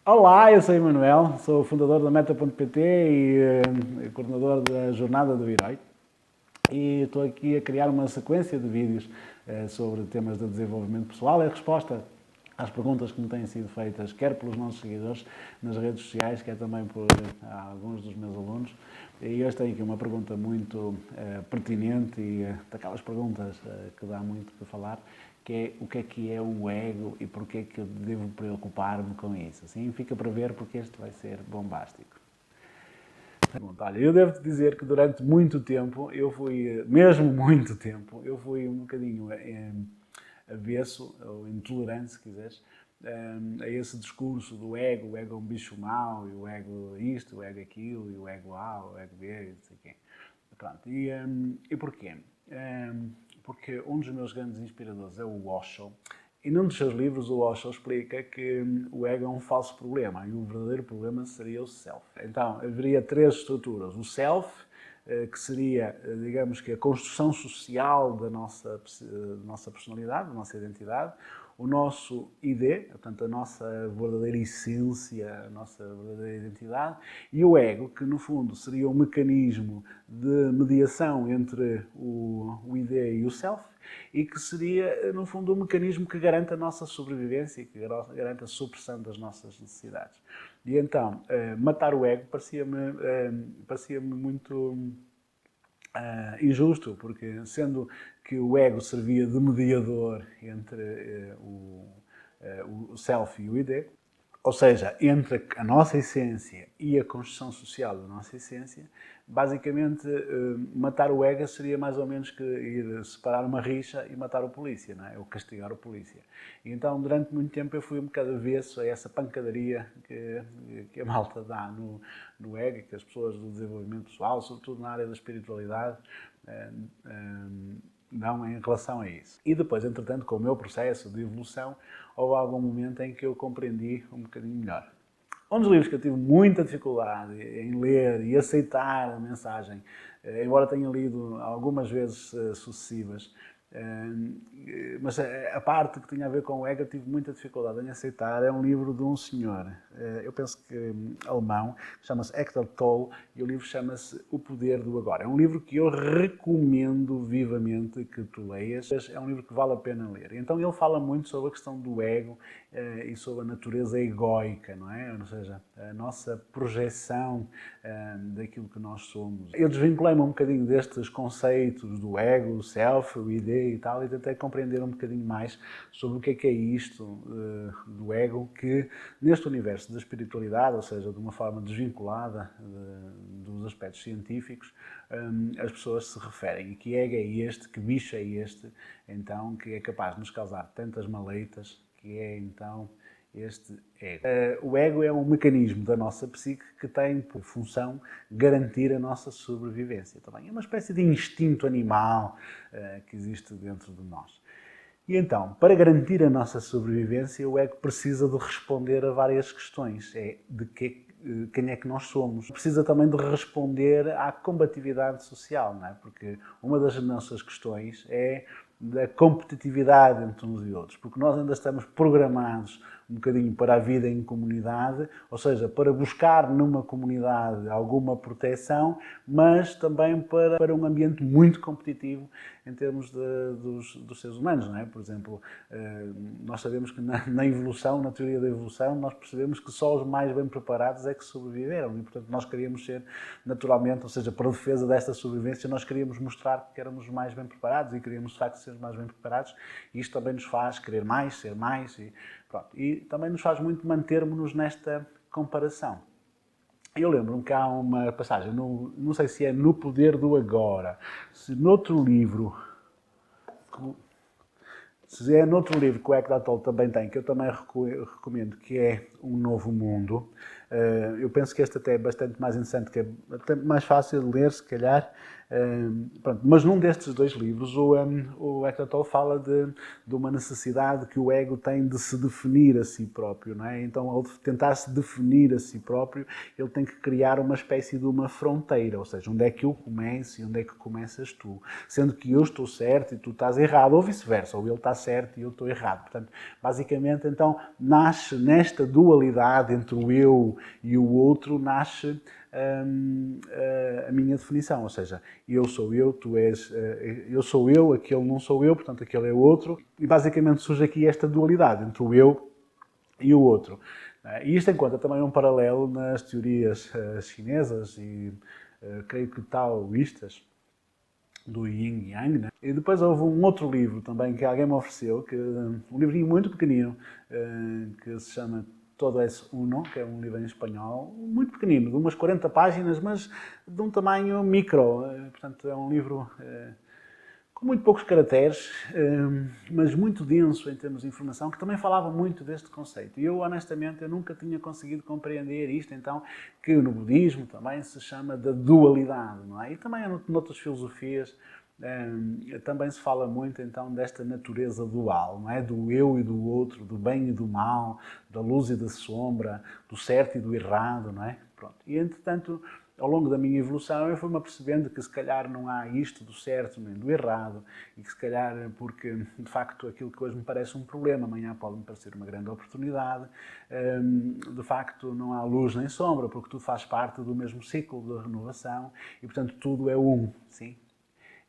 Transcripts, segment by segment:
Olá, eu sou o Emanuel, sou o fundador da Meta.pt e coordenador da Jornada do Herói. E estou aqui a criar uma sequência de vídeos sobre temas de desenvolvimento pessoal. É a resposta às perguntas que me têm sido feitas, quer pelos nossos seguidores nas redes sociais, quer também por alguns dos meus alunos. E hoje tenho aqui uma pergunta muito pertinente e daquelas perguntas que dá muito para falar, que é o que é o ego e porque é que eu devo preocupar-me com isso. Assim fica para ver, porque este vai ser bombástico. Olha, eu devo-te dizer que durante muito tempo, mesmo muito tempo, eu fui um bocadinho avesso, ou intolerante, se quiseres, a esse discurso do ego. O ego é um bicho mau, e o ego isto, o ego aquilo, e o ego A, o ego B, e não sei o quê. Pronto, e porquê? Porque um dos meus grandes inspiradores é o Osho, e num dos seus livros o Osho explica que o ego é um falso problema e o verdadeiro problema seria o self. Então, haveria três estruturas. O self, que seria, digamos que a construção social da nossa personalidade, da nossa identidade, o nosso ID, portanto a nossa verdadeira essência, a nossa verdadeira identidade, e o ego, que no fundo seria um mecanismo de mediação entre o ID e o self, e que seria, no fundo, um mecanismo que garante a nossa sobrevivência e que garante a supressão das nossas necessidades. E então, matar o ego parecia-me muito injusto, porque sendo que o ego servia de mediador entre o self e o id, ou seja, entre a nossa essência e a construção social da nossa essência, basicamente matar o ego seria mais ou menos que ir separar uma rixa e matar o polícia, não é? Ou castigar o polícia. E então, durante muito tempo, eu fui um bocado avesso a essa pancadaria que a malta dá no ego, que as pessoas do desenvolvimento pessoal, sobretudo na área da espiritualidade, dão em relação a isso. E depois, entretanto, com o meu processo de evolução, houve algum momento em que eu compreendi um bocadinho melhor. Um dos livros que eu tive muita dificuldade em ler e aceitar a mensagem, embora tenha lido algumas vezes sucessivas, mas a parte que tinha a ver com o ego eu tive muita dificuldade em aceitar. É um livro de um senhor, eu penso que alemão, chama-se Eckhart Tolle, e o livro chama-se O Poder do Agora. É um livro que eu recomendo vivamente que tu leias. É um livro que vale a pena ler. Então ele fala muito sobre a questão do ego e sobre a natureza egóica, não é? Ou seja, a nossa projeção daquilo que nós somos. Eu desvinculei-me um bocadinho destes conceitos do ego, o self, o id e tal, e tentei compreender um bocadinho mais sobre o que é isto do ego, que neste universo da espiritualidade, ou seja, de uma forma desvinculada dos aspectos científicos, as pessoas se referem. E que ego é este, que bicho é este, então, que é capaz de nos causar tantas maleitas, que é então este ego. O ego é um mecanismo da nossa psique que tem por função garantir a nossa sobrevivência também. É uma espécie de instinto animal que existe dentro de nós. E então, para garantir a nossa sobrevivência, o ego precisa de responder a várias questões. Quem é que nós somos? Precisa também de responder à combatividade social, não é? Porque uma das nossas questões é da competitividade entre uns e outros, porque nós ainda estamos programados um bocadinho para a vida em comunidade, ou seja, para buscar numa comunidade alguma proteção, mas também para um ambiente muito competitivo em termos dos seres humanos, não é? Por exemplo, nós sabemos que na evolução, na teoria da evolução, nós percebemos que só os mais bem preparados é que sobreviveram e, portanto, nós queríamos ser naturalmente, ou seja, para a defesa desta sobrevivência, nós queríamos mostrar que éramos os mais bem preparados e queríamos, de facto, ser os mais bem preparados, e isto também nos faz querer mais, ser mais, e pronto. E também nos faz muito mantermos-nos nesta comparação. Eu lembro-me que há uma passagem, não sei se é No Poder do Agora, se noutro livro, que o Eckhart Tolle também tem, que eu também recomendo, que é Um Novo Mundo, Eu penso que este até é bastante mais interessante, que é até mais fácil de ler, se calhar. Pronto. Mas num destes dois livros, o Eckhart Tolle fala de uma necessidade que o ego tem de se definir a si próprio, não é? Então, ao tentar se definir a si próprio, ele tem que criar uma espécie de uma fronteira, ou seja, onde é que eu começo e onde é que começas tu. Sendo que eu estou certo e tu estás errado, ou vice-versa, ou ele está certo e eu estou errado. Portanto, basicamente, então, nasce nesta dualidade entre o eu e o outro, nasce a minha definição, ou seja, eu sou eu, tu és, eu sou eu, aquele não sou eu, portanto aquele é o outro, e basicamente surge aqui esta dualidade entre o eu e o outro. E isto encontra também um paralelo nas teorias chinesas e creio que taoístas, do Yin Yang, né? E depois houve um outro livro também que alguém me ofereceu, um livrinho muito pequenino, que se chama Todo es Uno, que é um livro em espanhol, muito pequenino, de umas 40 páginas, mas de um tamanho micro. Portanto, é um livro com muito poucos caracteres, mas muito denso em termos de informação, que também falava muito deste conceito. E eu, honestamente, eu nunca tinha conseguido compreender isto, então, que no budismo também se chama da dualidade, não é? E também noutras filosofias também se fala muito, então, desta natureza dual, não é? Do eu e do outro, do bem e do mal, da luz e da sombra, do certo e do errado, não é? Pronto. E, entretanto, ao longo da minha evolução, eu fui-me apercebendo que se calhar não há isto do certo nem do errado e que se calhar, porque de facto aquilo que hoje me parece um problema, amanhã pode me parecer uma grande oportunidade, de facto não há luz nem sombra, porque tudo faz parte do mesmo ciclo de renovação e, portanto, tudo é um, sim?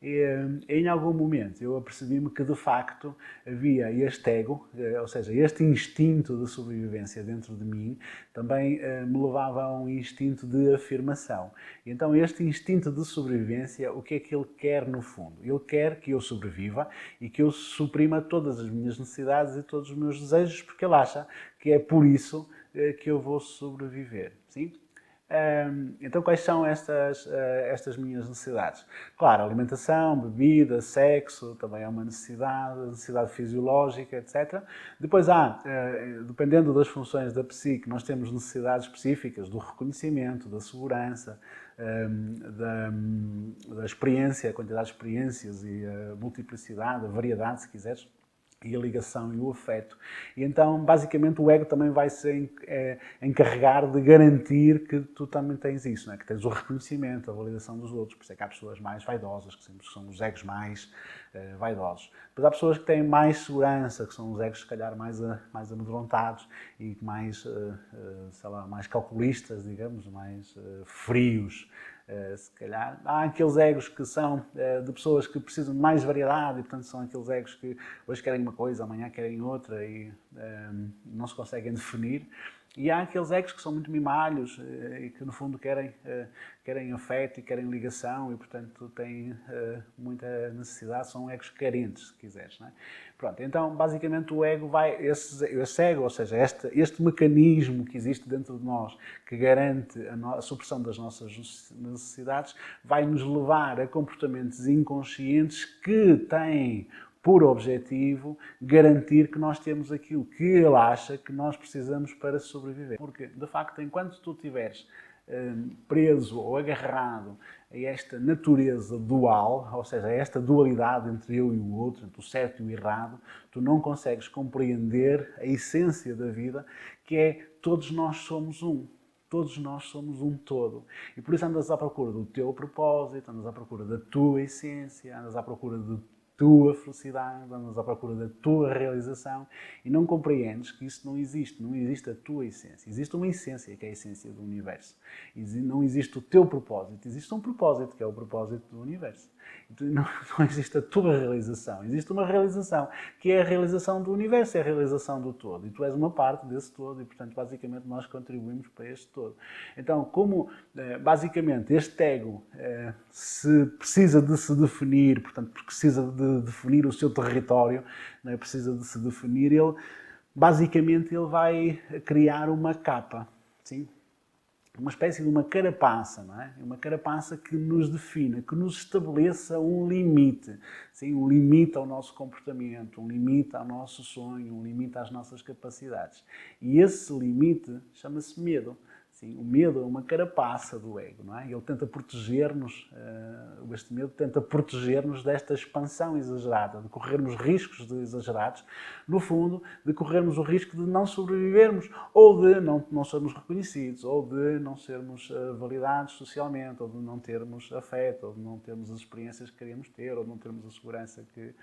E, em algum momento eu apercebi-me que de facto havia este ego, ou seja, este instinto de sobrevivência dentro de mim, também me levava a um instinto de afirmação. E então este instinto de sobrevivência, o que é que ele quer no fundo? Ele quer que eu sobreviva e que eu suprima todas as minhas necessidades e todos os meus desejos, porque ele acha que é por isso que eu vou sobreviver. Sim? Então, quais são estas minhas necessidades? Claro, alimentação, bebida, sexo, também é uma necessidade fisiológica, etc. Depois há, dependendo das funções da psique, nós temos necessidades específicas do reconhecimento, da segurança, da experiência, a quantidade de experiências e a multiplicidade, a variedade, se quiseres, e a ligação e o afeto. E então, basicamente, o ego também vai se encarregar de garantir que tu também tens isso, não é? Que tens o reconhecimento, a validação dos outros. Por isso é que há pessoas mais vaidosas, que sempre são os egos mais vaidosos. Depois há pessoas que têm mais segurança, que são os egos, se calhar, mais amedrontados e mais, sei lá, mais calculistas, digamos, mais frios. Se calhar. Há aqueles egos que são de pessoas que precisam de mais variedade e, portanto, são aqueles egos que hoje querem uma coisa, amanhã querem outra e não se conseguem definir. E há aqueles egos que são muito mimalhos e que, no fundo, querem afeto e querem ligação e, portanto, têm muita necessidade, são egos carentes, se quiseres. Não é? Pronto, então, basicamente, o ego vai, esse ego, ou seja, este mecanismo que existe dentro de nós, que garante a supressão das nossas necessidades, vai nos levar a comportamentos inconscientes que têm por objetivo garantir que nós temos aquilo que ele acha que nós precisamos para sobreviver. Porque, de facto, enquanto tu estiveres preso ou agarrado a esta natureza dual, ou seja, a esta dualidade entre eu e o outro, entre o certo e o errado, tu não consegues compreender a essência da vida, que é todos nós somos um. Todos nós somos um todo. E por isso andas à procura do teu propósito, andas à procura da tua essência, andas à procura de tua felicidade, andas à procura da tua realização e não compreendes que isso não existe. Não existe a tua essência. Existe uma essência, que é a essência do universo. Não existe o teu propósito. Existe um propósito, que é o propósito do universo. Não existe a tua realização. Existe uma realização, que é a realização do universo, é a realização do todo. E tu és uma parte desse todo e, portanto, basicamente nós contribuímos para este todo. Então, como, basicamente, este ego se precisa de se definir, portanto, porque precisa de definir o seu território, não é? Precisa de se definir, basicamente, ele vai criar uma capa, sim? Uma espécie de uma carapaça, não é? Uma carapaça que nos defina, que nos estabeleça um limite, sim? Um limite ao nosso comportamento, um limite ao nosso sonho, um limite às nossas capacidades. E esse limite chama-se medo. Sim, o medo é uma carapaça do ego, não é? Ele tenta proteger-nos, este medo tenta proteger-nos desta expansão exagerada, de corrermos riscos exagerados, no fundo, de corrermos o risco de não sobrevivermos, ou de não sermos reconhecidos, ou de não sermos validados socialmente, ou de não termos afeto, ou de não termos as experiências que queríamos ter, ou de não termos a segurança que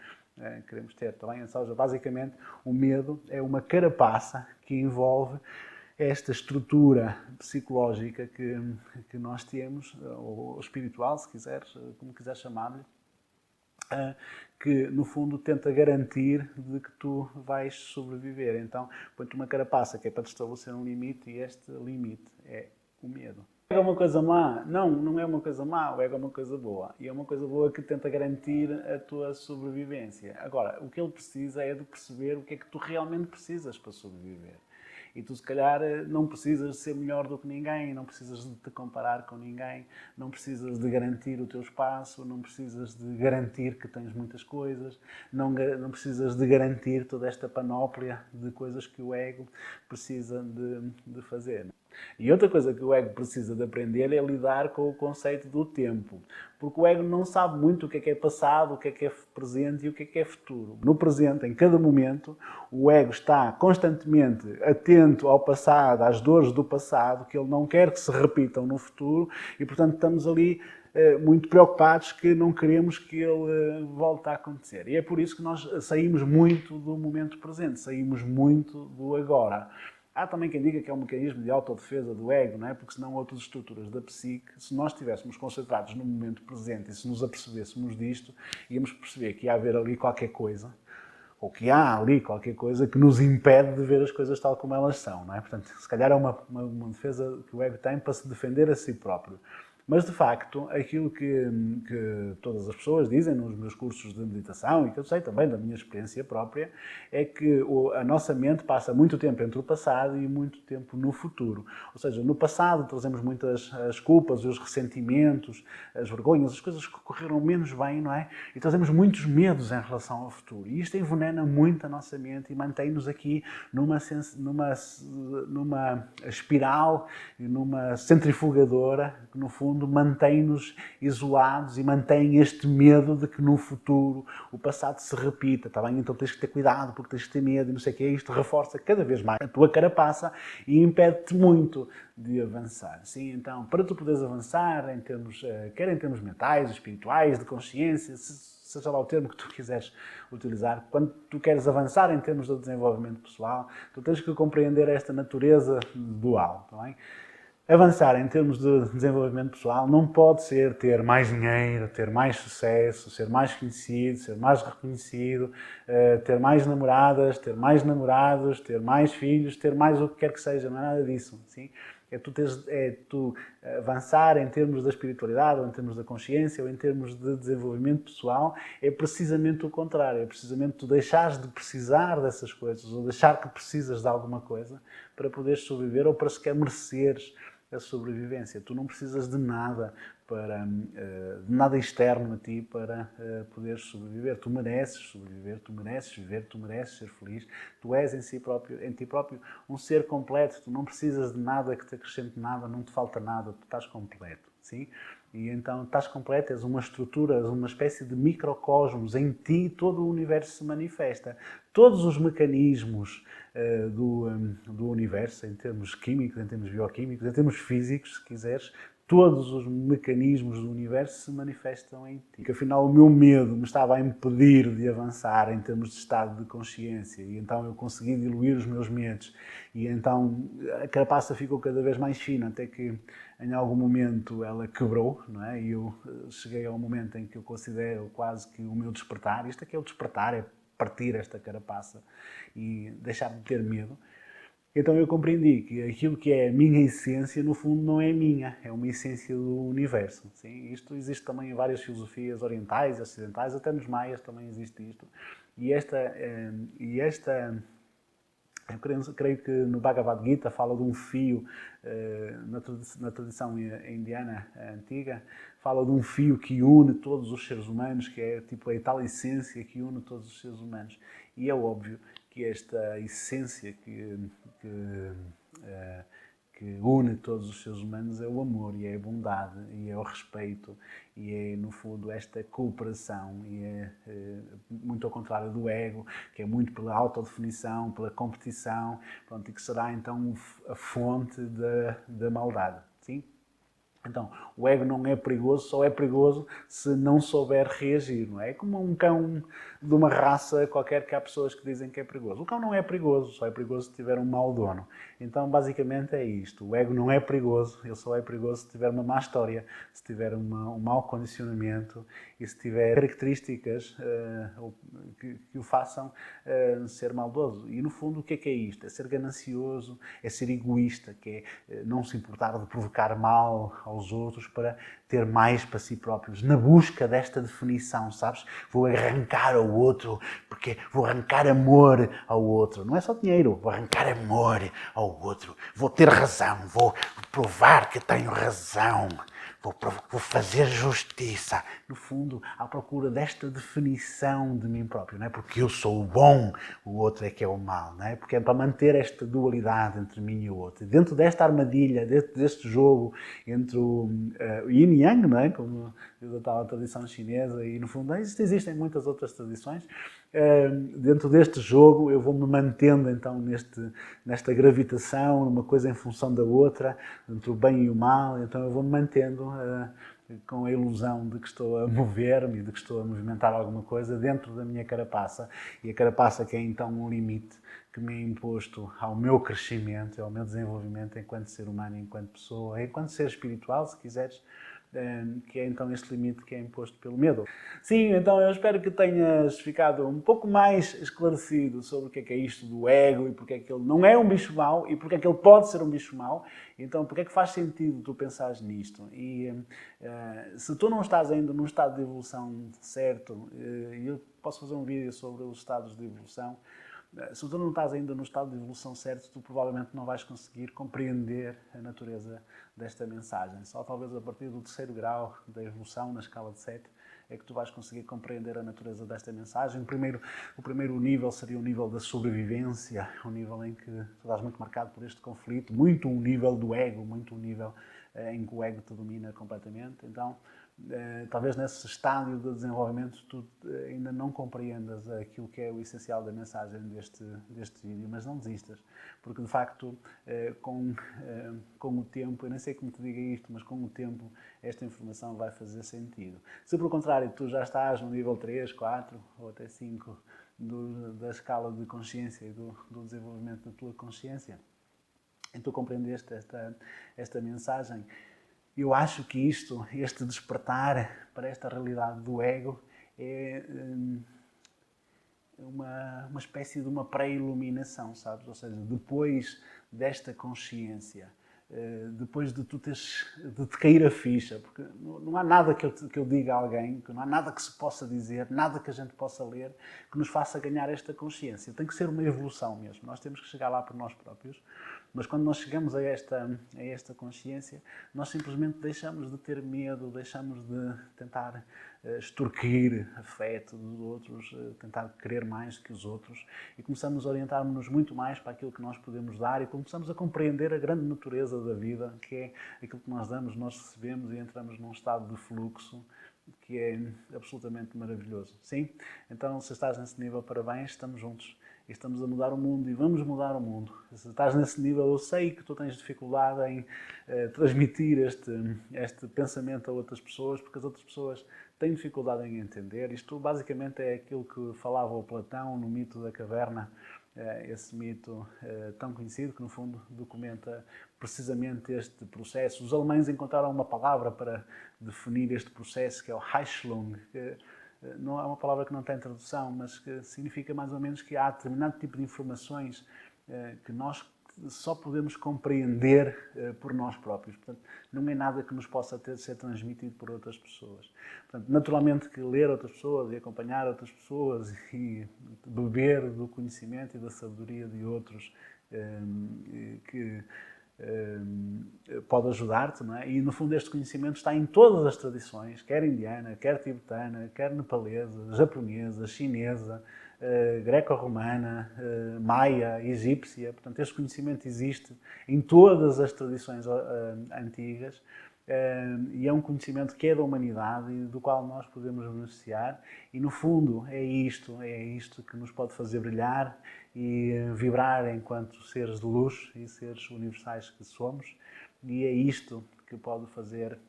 queremos ter. Também, ou seja, basicamente, o medo é uma carapaça que envolve esta estrutura psicológica que nós temos, ou espiritual, se quiseres, como quiseres chamar-lhe, que no fundo tenta garantir de que tu vais sobreviver. Então, põe-te uma carapaça que é para te estabelecer um limite e este limite é o medo. O ego é uma coisa má? Não, não é uma coisa má, o ego é uma coisa boa. E é uma coisa boa que tenta garantir a tua sobrevivência. Agora, o que ele precisa é de perceber o que é que tu realmente precisas para sobreviver. E tu, se calhar, não precisas de ser melhor do que ninguém, não precisas de te comparar com ninguém, não precisas de garantir o teu espaço, não precisas de garantir que tens muitas coisas, não precisas de garantir toda esta panóplia de coisas que o ego precisa de fazer. E outra coisa que o ego precisa de aprender é lidar com o conceito do tempo. Porque o ego não sabe muito o que é passado, o que é presente e o que é futuro. No presente, em cada momento, o ego está constantemente atento ao passado, às dores do passado, que ele não quer que se repitam no futuro e, portanto, estamos ali muito preocupados que não queremos que ele volte a acontecer. E é por isso que nós saímos muito do momento presente, saímos muito do agora. Há também quem diga que é um mecanismo de autodefesa do ego, não é? Porque senão outras estruturas da psique, se nós estivéssemos concentrados no momento presente e se nos apercebêssemos disto, íamos perceber que ia haver ali qualquer coisa, ou que há ali qualquer coisa que nos impede de ver as coisas tal como elas são, não é? Portanto, se calhar é uma defesa que o ego tem para se defender a si próprio. Mas, de facto, aquilo que todas as pessoas dizem nos meus cursos de meditação, e que eu sei também da minha experiência própria, é que a nossa mente passa muito tempo entre o passado e muito tempo no futuro. Ou seja, no passado trazemos muitas as culpas, os ressentimentos, as vergonhas, as coisas que correram menos bem, não é? E trazemos muitos medos em relação ao futuro. E isto envenena muito a nossa mente e mantém-nos aqui numa espiral, numa centrifugadora, que no fundo mantém-nos isolados e mantém este medo de que no futuro o passado se repita, está bem? Então tens que ter cuidado porque tens que ter medo e não sei o que. Isto reforça cada vez mais a tua carapaça e impede-te muito de avançar. Sim, então, para tu poderes avançar, em termos, quer em termos mentais, espirituais, de consciência, seja lá o termo que tu quiseres utilizar, quando tu queres avançar em termos de desenvolvimento pessoal, tu tens que compreender esta natureza dual, está bem? Avançar em termos de desenvolvimento pessoal não pode ser ter mais dinheiro, ter mais sucesso, ser mais conhecido, ser mais reconhecido, ter mais namoradas, ter mais namorados, ter mais filhos, ter mais o que quer que seja, não é nada disso. Sim? É tu avançar em termos da espiritualidade, ou em termos da consciência, ou em termos de desenvolvimento pessoal, é precisamente o contrário. É precisamente tu deixares de precisar dessas coisas, ou deixar que precisas de alguma coisa para poderes sobreviver ou para sequer mereceres a sobrevivência. Tu não precisas de nada de nada externo a ti para poderes sobreviver. Tu mereces sobreviver, tu mereces viver, tu mereces ser feliz. Tu és em ti próprio um ser completo. Tu não precisas de nada que te acrescente nada, não te falta nada, tu estás completo. Sim? E então estás completo, és uma estrutura, és uma espécie de microcosmos. Em ti todo o universo se manifesta. Todos os mecanismos do universo, em termos químicos, em termos bioquímicos, em termos físicos, se quiseres, todos os mecanismos do universo se manifestam em ti. Que afinal o meu medo me estava a impedir de avançar em termos de estado de consciência e então eu consegui diluir os meus medos e então a carapaça ficou cada vez mais fina até que em algum momento ela quebrou, não é? E eu cheguei ao momento em que eu considero quase que o meu despertar, isto aqui é o despertar, é partir esta carapaça e deixar de ter medo. Então eu compreendi que aquilo que é a minha essência, no fundo, não é minha, é uma essência do universo. Sim? Isto existe também em várias filosofias orientais e ocidentais, até nos maias também existe isto. E eu creio que no Bhagavad Gita fala de um fio, na tradição indiana antiga, fala de um fio que une todos os seres humanos, que é tipo a tal essência que une todos os seres humanos. E é óbvio que esta essência que que une todos os seres humanos é o amor, e é a bondade, e é o respeito, e é, no fundo, esta cooperação, e é muito ao contrário do ego, que é muito pela autodefinição, pela competição, pronto, e que será então a fonte da maldade, sim? Então, o ego não é perigoso, só é perigoso se não souber reagir, não é? É como um cão de uma raça qualquer que há pessoas que dizem que é perigoso. O cão não é perigoso, só é perigoso se tiver um mau dono. Então, basicamente é isto. O ego não é perigoso, ele só é perigoso se tiver uma má história, se tiver um mau condicionamento e se tiver características que o façam ser maldoso. E, no fundo, o que é isto? É ser ganancioso, é ser egoísta, que é não se importar de provocar mal aos outros para ter mais para si próprios. Na busca desta definição, sabes? Vou arrancar ao outro, porque vou arrancar amor ao outro. Não é só dinheiro, vou arrancar amor ao outro. Vou ter razão, vou provar que tenho razão. Vou fazer justiça. No fundo, à procura desta definição de mim próprio, não é? Porque eu sou o bom, o outro é que é o mal, não é? Porque é para manter esta dualidade entre mim e o outro. Dentro desta armadilha, deste jogo entre o yin e yang, não é? Como diz a tal tradição chinesa, e no fundo existem muitas outras tradições. Dentro deste jogo eu vou-me mantendo então nesta gravitação, uma coisa em função da outra, entre o bem e o mal, então eu vou-me mantendo com a ilusão de que estou a mover-me e de que estou a movimentar alguma coisa dentro da minha carapaça, e a carapaça que é então um limite que me é imposto ao meu crescimento, ao meu desenvolvimento enquanto ser humano, enquanto pessoa, enquanto ser espiritual, se quiseres, que é então este limite que é imposto pelo medo. Sim, então eu espero que tenhas ficado um pouco mais esclarecido sobre o que é isto do ego e porque é que ele não é um bicho mau e porque é que ele pode ser um bicho mau. Então, porque é que faz sentido tu pensares nisto? E se tu não estás ainda num estado de evolução certo, eu posso fazer um vídeo sobre os estados de evolução. Se tu não estás ainda no estado de evolução certo, tu provavelmente não vais conseguir compreender a natureza desta mensagem. Só talvez a partir do 3º grau da evolução, na escala de 7, é que tu vais conseguir compreender a natureza desta mensagem. O primeiro nível seria o nível da sobrevivência, um nível em que tu estás muito marcado por este conflito, muito um nível do ego, muito um nível em que o ego te domina completamente. Então, talvez nesse estádio de desenvolvimento tu ainda não compreendas aquilo que é o essencial da mensagem deste vídeo, mas não desistas, porque de facto com o tempo, eu nem sei como te diga isto, mas com o tempo esta informação vai fazer sentido. Se por contrário tu já estás no nível 3, 4 ou até 5 da escala de consciência e do desenvolvimento da tua consciência, e tu compreendeste esta mensagem, eu acho que este despertar para esta realidade do ego é uma espécie de uma pré-iluminação, sabes? Ou seja, depois desta consciência, depois de tu de te cair a ficha, porque não há nada que eu diga a alguém, que não há nada que se possa dizer, nada que a gente possa ler que nos faça ganhar esta consciência. Tem que ser uma evolução mesmo. Nós temos que chegar lá por nós próprios. Mas quando nós chegamos a esta consciência, nós simplesmente deixamos de ter medo, deixamos de tentar extorquir afeto dos outros, tentar querer mais que os outros, e começamos a orientar-nos muito mais para aquilo que nós podemos dar, e começamos a compreender a grande natureza da vida, que é aquilo que nós damos, nós recebemos, e entramos num estado de fluxo que é absolutamente maravilhoso. Sim? Então, se estás nesse nível, parabéns, estamos juntos. E estamos a mudar o mundo e vamos mudar o mundo. Se estás nesse nível, eu sei que tu tens dificuldade em transmitir este pensamento a outras pessoas, porque as outras pessoas têm dificuldade em entender. Isto basicamente é aquilo que falava o Platão no mito da caverna, esse mito tão conhecido que no fundo documenta precisamente este processo. Os alemães encontraram uma palavra para definir este processo, que é o Heilung, que não é uma palavra que não tem tradução, mas que significa mais ou menos que há determinado tipo de informações que nós só podemos compreender por nós próprios. Portanto, não é nada que nos possa ser transmitido por outras pessoas. Portanto, naturalmente que ler outras pessoas e acompanhar outras pessoas e beber do conhecimento e da sabedoria de outros que pode ajudar-te, não é? E no fundo este conhecimento está em todas as tradições, quer indiana, quer tibetana, quer nepalesa, japonesa, chinesa, greco-romana, maia, egípcia. Portanto, este conhecimento existe em todas as tradições antigas e é um conhecimento que é da humanidade e do qual nós podemos beneficiar. E, no fundo, é isto que nos pode fazer brilhar e vibrar enquanto seres de luz e seres universais que somos. E é isto que pode fazer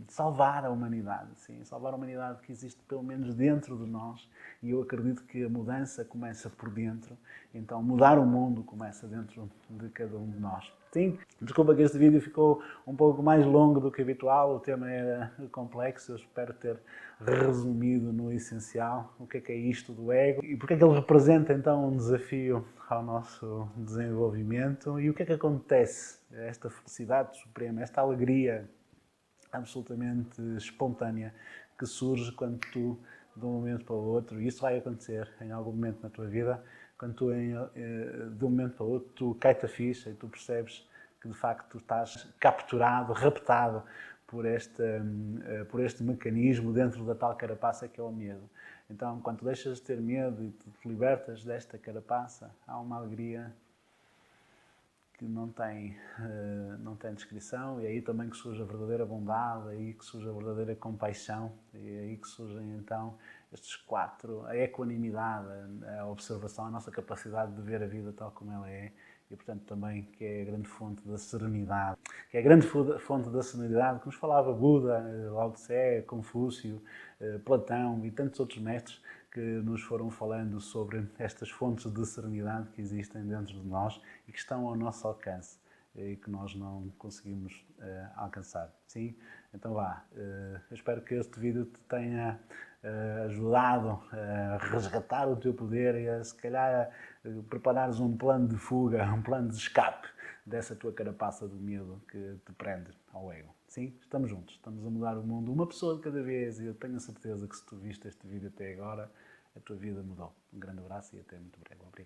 salvar a humanidade, sim, salvar a humanidade que existe pelo menos dentro de nós, e eu acredito que a mudança começa por dentro, então mudar o mundo começa dentro de cada um de nós. Sim, desculpa que este vídeo ficou um pouco mais longo do que habitual, o tema era complexo, eu espero ter resumido no essencial o que é isto do ego e porque é que ele representa então um desafio ao nosso desenvolvimento e o que acontece, esta felicidade suprema, esta alegria absolutamente espontânea que surge quando tu, de um momento para o outro, e isso vai acontecer em algum momento na tua vida, quando tu, de um momento para o outro, tu cai-te a ficha e tu percebes que, de facto, tu estás capturado, raptado por este mecanismo dentro da tal carapaça que é o medo. Então, quando tu deixas de ter medo e te libertas desta carapaça, há uma alegria que não tem descrição, e é aí também que surge a verdadeira bondade, é aí que surge a verdadeira compaixão, e é aí que surgem então estes quatro, a equanimidade, a observação, a nossa capacidade de ver a vida tal como ela é, e portanto também que é a grande fonte da serenidade, que é a grande fonte da serenidade que nos falava Buda, Lao Tse, Confúcio, Platão e tantos outros mestres que nos foram falando sobre estas fontes de serenidade que existem dentro de nós e que estão ao nosso alcance e que nós não conseguimos alcançar. Sim? Então vá, eu espero que este vídeo te tenha ajudado a resgatar o teu poder e a, se calhar, preparares um plano de fuga, um plano de escape dessa tua carapaça do medo que te prende ao ego. Sim, estamos juntos, estamos a mudar o mundo uma pessoa de cada vez e eu tenho a certeza que se tu viste este vídeo até agora, a tua vida mudou. Um grande abraço e até muito breve. Obrigado.